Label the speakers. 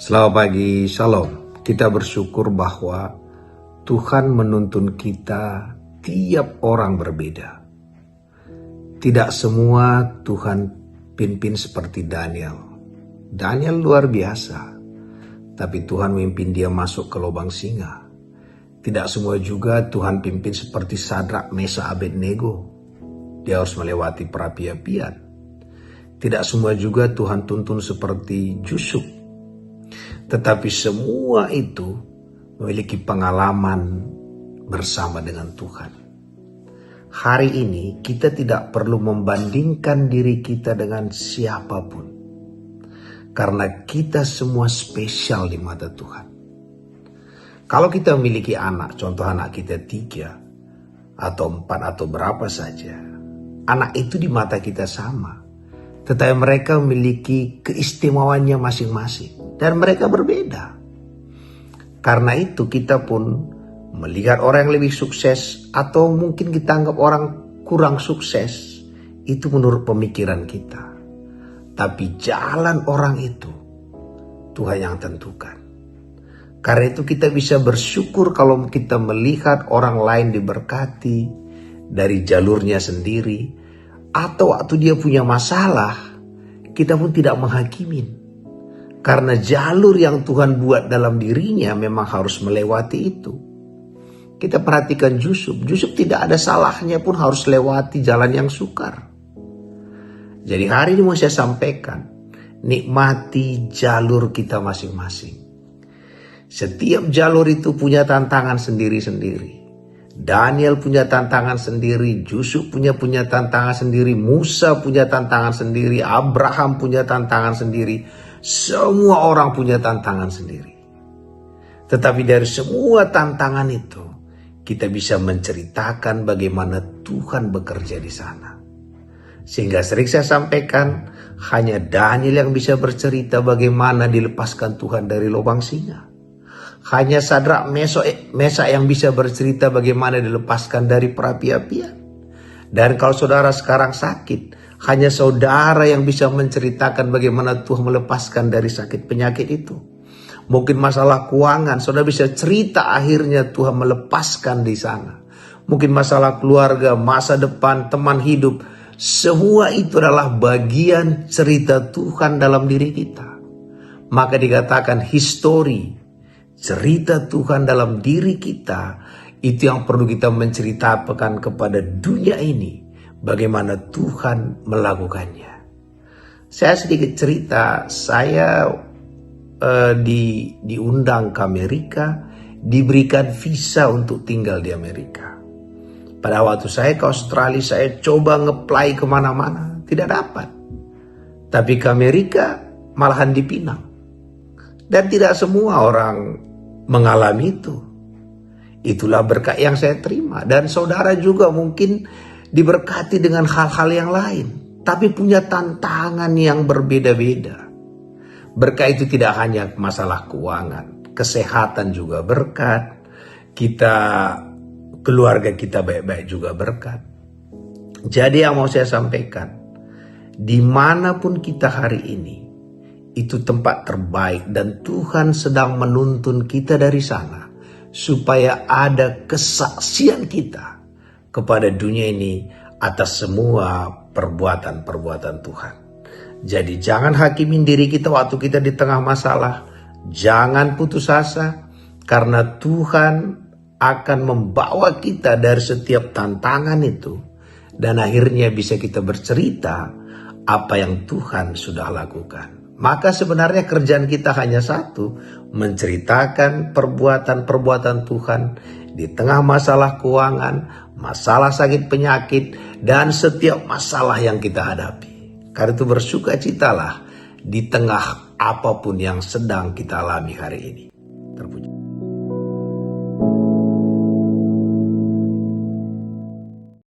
Speaker 1: Selamat pagi, Shalom. Kita bersyukur bahwa Tuhan menuntun kita tiap orang berbeda. Tidak semua Tuhan pimpin seperti Daniel. Daniel luar biasa, tapi Tuhan memimpin dia masuk ke lubang singa. Tidak semua juga Tuhan pimpin seperti Sadrak, Mesakh, Abednego. Dia harus melewati perapi-apian. Tidak semua juga Tuhan tuntun seperti Yusuf. Tetapi semua itu memiliki pengalaman bersama dengan Tuhan. Hari ini kita tidak perlu membandingkan diri kita dengan siapapun. Karena kita semua spesial di mata Tuhan. Kalau kita memiliki anak, contoh anak kita 3 atau 4 atau berapa saja. Anak itu di mata kita sama. Tetapi mereka memiliki keistimewaannya masing-masing. Dan mereka berbeda. Karena itu kita pun melihat orang yang lebih sukses atau mungkin kita anggap orang kurang sukses. Itu menurut pemikiran kita. Tapi jalan orang itu Tuhan yang tentukan. Karena itu kita bisa bersyukur kalau kita melihat orang lain diberkati dari jalurnya sendiri. Atau waktu dia punya masalah, kita pun tidak menghakimin. Karena jalur yang Tuhan buat dalam dirinya memang harus melewati itu. Kita perhatikan Yusuf. Yusuf tidak ada salahnya pun harus lewati jalan yang sukar. Jadi hari ini mau saya sampaikan. Nikmati jalur kita masing-masing. Setiap jalur itu punya tantangan sendiri-sendiri. Daniel punya tantangan sendiri, Yusuf punya tantangan sendiri, Musa punya tantangan sendiri, Abraham punya tantangan sendiri. Semua orang punya tantangan sendiri. Tetapi dari semua tantangan itu, kita bisa menceritakan bagaimana Tuhan bekerja di sana. Sehingga sering saya sampaikan, hanya Daniel yang bisa bercerita bagaimana dilepaskan Tuhan dari lubang singa. Hanya Sadrak, Mesakh yang bisa bercerita bagaimana dilepaskan dari perapi-apian. Dan kalau saudara sekarang sakit, hanya saudara yang bisa menceritakan bagaimana Tuhan melepaskan dari sakit penyakit itu. Mungkin masalah keuangan, saudara bisa cerita akhirnya Tuhan melepaskan di sana. Mungkin masalah keluarga, masa depan, teman hidup. Semua itu adalah bagian cerita Tuhan dalam diri kita. Maka dikatakan histori. Cerita Tuhan dalam diri kita, itu yang perlu kita menceritakan kepada dunia ini. Bagaimana Tuhan melakukannya. Saya sedikit cerita, saya diundang ke Amerika, diberikan visa untuk tinggal di Amerika. Pada waktu saya ke Australia, saya coba nge-apply kemana-mana, tidak dapat. Tapi ke Amerika malahan dipinang. Dan tidak semua orang mengalami itu. Itulah berkat yang saya terima. Dan saudara juga mungkin diberkati dengan hal-hal yang lain. Tapi punya tantangan yang berbeda-beda. Berkat itu tidak hanya masalah keuangan. Kesehatan juga berkat. Keluarga kita baik-baik juga berkat. Jadi yang mau saya sampaikan. Dimanapun kita hari ini. Itu tempat terbaik dan Tuhan sedang menuntun kita dari sana supaya ada kesaksian kita kepada dunia ini atas semua perbuatan-perbuatan Tuhan. Jadi jangan hakimin diri kita waktu kita di tengah masalah. Jangan putus asa karena Tuhan akan membawa kita dari setiap tantangan itu dan akhirnya bisa kita bercerita apa yang Tuhan sudah lakukan. Maka sebenarnya kerjaan kita hanya satu, menceritakan perbuatan-perbuatan Tuhan di tengah masalah keuangan, masalah sakit penyakit, dan setiap masalah yang kita hadapi. Karena itu bersukacitalah di tengah apapun yang sedang kita alami hari ini.